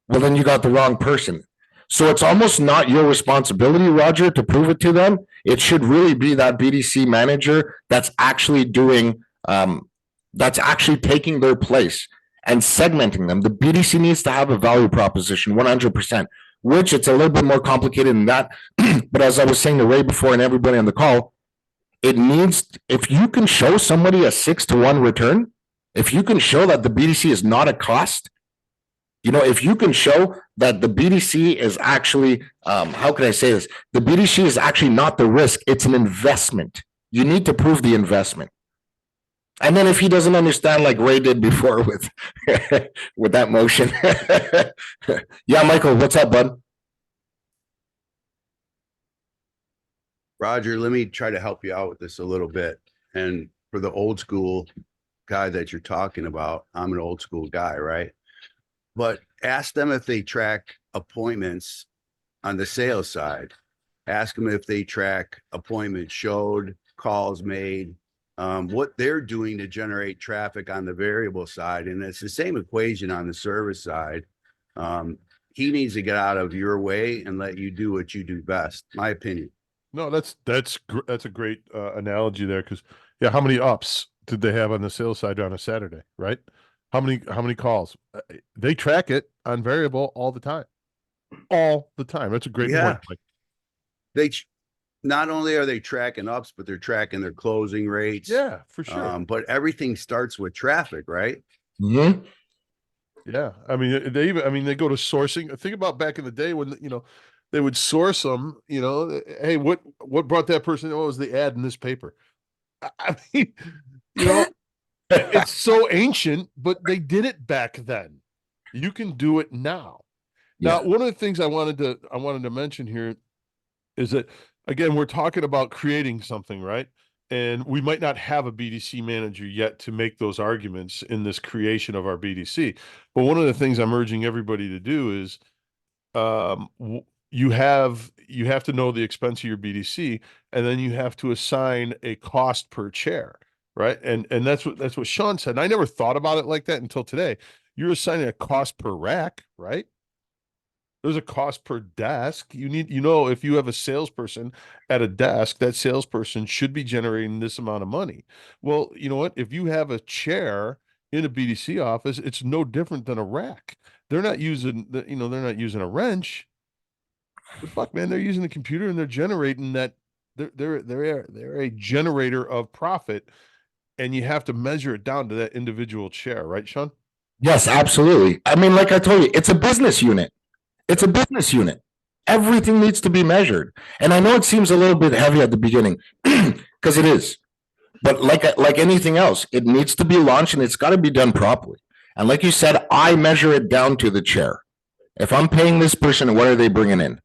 [SPEAKER 2] well, then you got the wrong person. So it's almost not your responsibility, Roger, to prove it to them. It should really be that BDC manager that's actually doing, that's actually taking their place and segmenting them. The BDC needs to have a value proposition, 100%, which it's a little bit more complicated than that. But as I was saying to Ray before and everybody on the call, it needs, if you can show somebody a 6-to-1 return, if you can show that the BDC is not a cost, if you can show that the BDC is actually, how can I say this? The BDC is actually not the risk. It's an investment. You need to prove the investment. And then if he doesn't understand, like Ray did before with, with that motion. Yeah, Michael, what's up, bud?
[SPEAKER 3] Roger, let me try to help you out with this a little bit. And for the old school guy that you're talking about, I'm an old school guy, right? But ask them if they track appointments on the sales side. Ask them if they track appointments showed, calls made, what they're doing to generate traffic on the variable side. And it's the same equation on the service side. He needs to get out of your way and let you do what you do best, my opinion.
[SPEAKER 1] No, that's a great analogy there, because how many ups did they have on the sales side on a Saturday, right? How many calls? They track it on variable all the time. That's a great point.
[SPEAKER 3] They not only are they tracking ups, but they're tracking their closing rates.
[SPEAKER 1] Yeah, for sure.
[SPEAKER 3] But everything starts with traffic, right?
[SPEAKER 2] Mm-hmm.
[SPEAKER 1] Yeah, I mean they go to sourcing. Think about back in the day when they would source them. Hey, what brought that person? What was the ad in this paper? I mean, it's so ancient, but they did it back then. You can do it now. Now, one of the things I wanted to mention here is that, again, we're talking about creating something, right? And we might not have a BDC manager yet to make those arguments in this creation of our BDC. But one of the things I'm urging everybody to do is you have to know the expense of your BDC, and then you have to assign a cost per chair, right? And that's what Sean said. And I never thought about it like that until today. You're assigning a cost per rack, right? There's a cost per desk. If you have a salesperson at a desk, that salesperson should be generating this amount of money. Well, you know what? If you have a chair in a BDC office, it's no different than a rack. They're not using a wrench. But fuck, man, they're using the computer and they're generating that. They're a generator of profit, and you have to measure it down to that individual chair, right, Sean?
[SPEAKER 2] Yes, absolutely. I mean, like I told you, it's a business unit. It's a business unit. Everything needs to be measured. And I know it seems a little bit heavy at the beginning because it is. But like anything else, it needs to be launched and it's got to be done properly. And like you said, I measure it down to the chair. If I'm paying this person, what are they bringing in?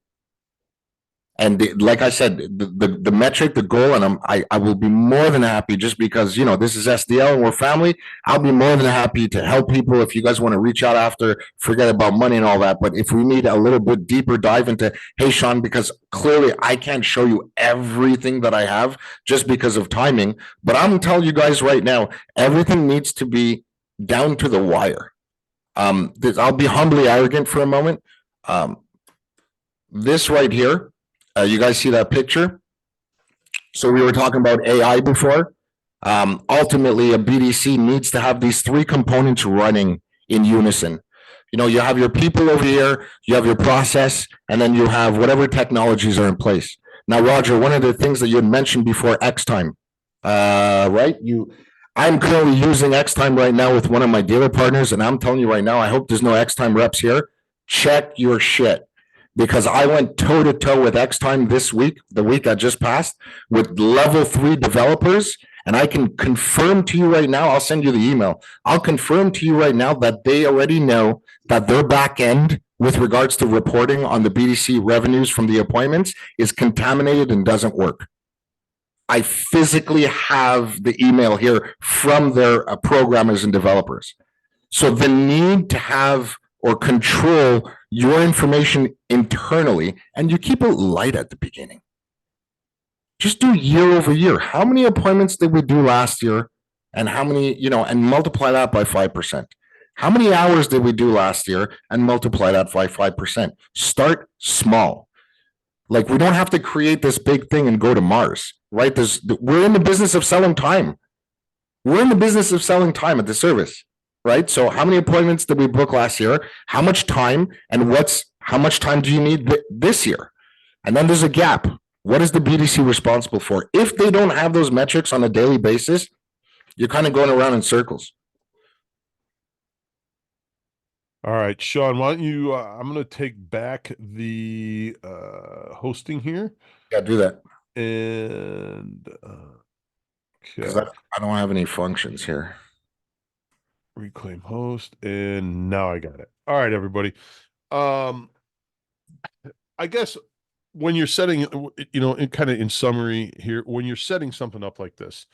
[SPEAKER 2] And like I said, the metric, the goal, and I will be more than happy, just because, this is SDL and we're family. I'll be more than happy to help people. If you guys want to reach out after, forget about money and all that. But if we need a little bit deeper dive into, hey, Sean, because clearly I can't show you everything that I have just because of timing. But I'm telling you guys right now, everything needs to be down to the wire. I'll be humbly arrogant for a moment. This right here, you guys see that picture? So we were talking about AI before. Ultimately, a BDC needs to have these three components running in unison. You have your people over here, you have your process, and then you have whatever technologies are in place. Now, Roger, one of the things that you had mentioned before, X-Time, right? I'm currently using X-Time right now with one of my dealer partners, and I'm telling you right now, I hope there's no X-Time reps here. Check your shit. Because I went toe to toe with X-Time this week, the week that just passed, with level 3 developers. And I can confirm to you right now, I'll send you the email. I'll confirm to you right now that they already know that their back end with regards to reporting on the BDC revenues from the appointments is contaminated and doesn't work. I physically have the email here from their programmers and developers. So the need to have or control your information internally, and you keep it light at the beginning. Just do year over year. How many appointments did we do last year? And how many, and multiply that by 5%. How many hours did we do last year? And multiply that by 5%. Start small. Like, we don't have to create this big thing and go to Mars, right? We're in the business of selling time. We're in the business of selling time at the service. Right? So how many appointments did we book last year? How much time? And how much time do you need this year? And then there's a gap. What is the BDC responsible for? If they don't have those metrics on a daily basis, you're kind of going around in circles.
[SPEAKER 1] All right, Sean, why don't you, I'm going to take back the hosting here.
[SPEAKER 2] Yeah, do that.
[SPEAKER 1] And
[SPEAKER 2] because I don't have any functions here.
[SPEAKER 1] Reclaim host, and now I got it. All right, everybody. I guess when you're setting, in summary here, when you're setting something up like this,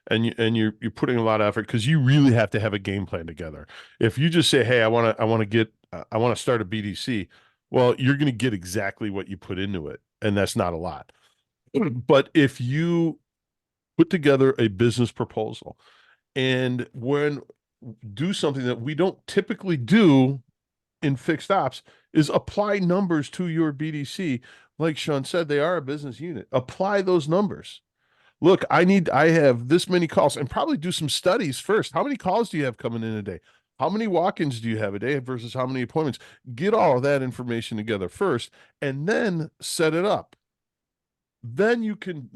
[SPEAKER 1] and you're putting a lot of effort, because you really have to have a game plan together. If you just say, "Hey, I want to start a BDC," well, you're going to get exactly what you put into it, and that's not a lot. But if you put together a business proposal, and do something that we don't typically do in fixed ops, is apply numbers to your BDC. Like Sean said, they are a business unit. Apply those numbers. Look, I have this many calls, and probably do some studies first. How many calls do you have coming in a day? How many walk-ins do you have a day versus how many appointments? Get all of that information together first, and then set it up. Then you can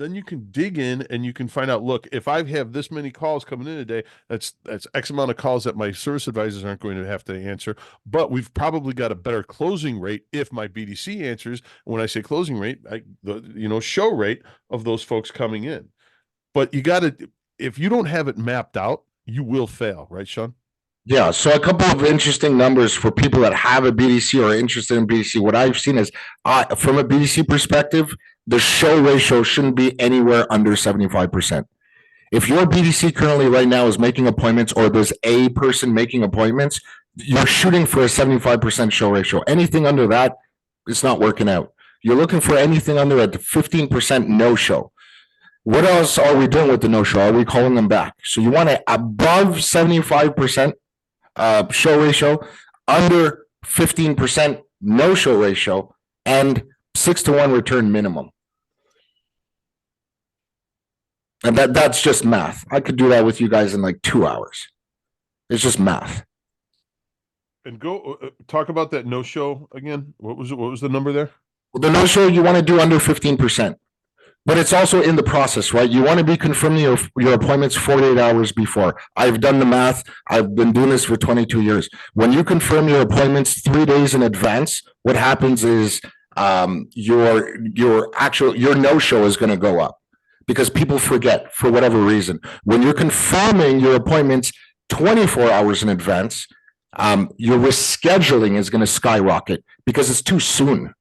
[SPEAKER 1] dig in and you can find out, look, if I have this many calls coming in a day, that's X amount of calls that my service advisors aren't going to have to answer, but we've probably got a better closing rate if my BDC answers. When I say closing rate, show rate of those folks coming in. But if you don't have it mapped out, you will fail, right, Sean?
[SPEAKER 2] Yeah, so a couple of interesting numbers for people that have a BDC or are interested in BDC. What I've seen is, from a BDC perspective, the show ratio shouldn't be anywhere under 75%. If your BDC currently right now is making appointments, or there's a person making appointments, you're shooting for a 75% show ratio. Anything under that, It's not working out. You're looking for anything under a 15% no-show. What else are we doing with the no-show? Are we calling them back? So you want it above 75% show ratio, under 15% no-show ratio, and 6-to-1 return minimum. And that's just math. I could do that with you guys in like 2 hours. It's just math.
[SPEAKER 1] And go talk about that no show again. What was it? What was the number there?
[SPEAKER 2] Well, the no-show you want to do under 15%. But it's also in the process, right? You want to be confirming your appointments 48 hours before. I've done the math. I've been doing this for 22 years. When you confirm your appointments 3 days in advance, what happens is your no-show is going to go up because people forget for whatever reason. When you're confirming your appointments 24 hours in advance, your rescheduling is going to skyrocket because it's too soon.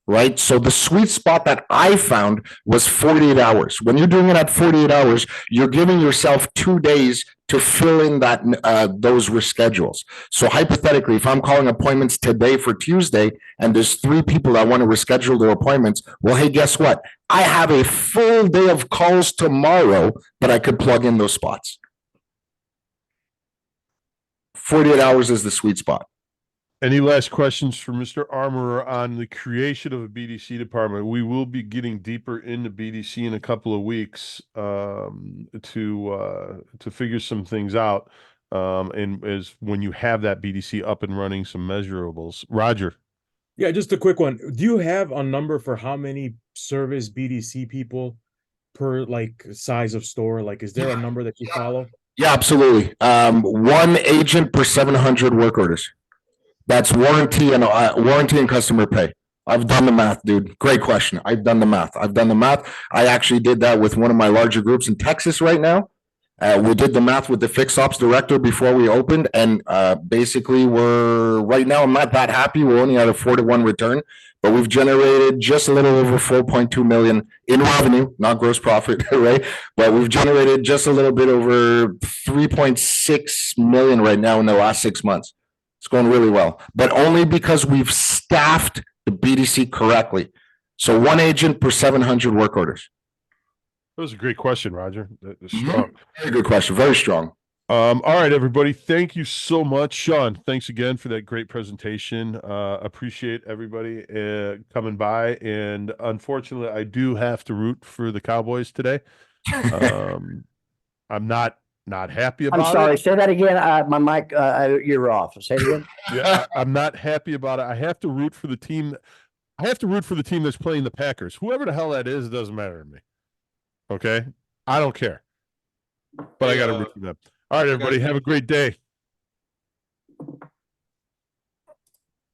[SPEAKER 2] Right? So the sweet spot that I found was 48 hours. When you're doing it at 48 hours, you're giving yourself 2 days to fill in that those reschedules. So hypothetically, if I'm calling appointments today for Tuesday and there's 3 people that want to reschedule their appointments, well, hey, guess what? I have a full day of calls tomorrow that I could plug in those spots. 48 hours is the sweet spot.
[SPEAKER 1] Any last questions for Mr. Armorer on the creation of a BDC department? We will be getting deeper into BDC in a couple of weeks to figure some things out. And as when you have that BDC up and running, some measurables. Roger.
[SPEAKER 8] Yeah, just a quick one. Do you have a number for how many service BDC people per like size of store? Like, is there a number that you follow?
[SPEAKER 2] Yeah, absolutely. 1 agent per 700 work orders. That's warranty and customer pay. I've done the math, dude. Great question. I've done the math. I actually did that with one of my larger groups in Texas right now. We did the math with the fixed ops director before we opened, and basically right now I'm not that happy. We're only at a 4-to-1 return, but we've generated just a little over 4.2 million in revenue, not gross profit, right? But we've generated just a little bit over 3.6 million right now in the last 6 months. It's going really well, but only because we've staffed the BDC correctly. So 1 agent per 700 work orders.
[SPEAKER 1] That was a great question, Roger. That was strong.
[SPEAKER 2] Very good question. Very strong.
[SPEAKER 1] All right, everybody. Thank you so much. Sean, thanks again for that great presentation. Appreciate everybody coming by. And unfortunately, I do have to root for the Cowboys today. I'm not happy about it.
[SPEAKER 6] I'm sorry. Say that again. My mic, you're off. Say it again.
[SPEAKER 1] Yeah, I'm not happy about it. I have to root for the team. I have to root for the team that's playing the Packers. Whoever the hell that is, it doesn't matter to me. Okay? I don't care. But I got to root for them. All right, everybody. Have a great day.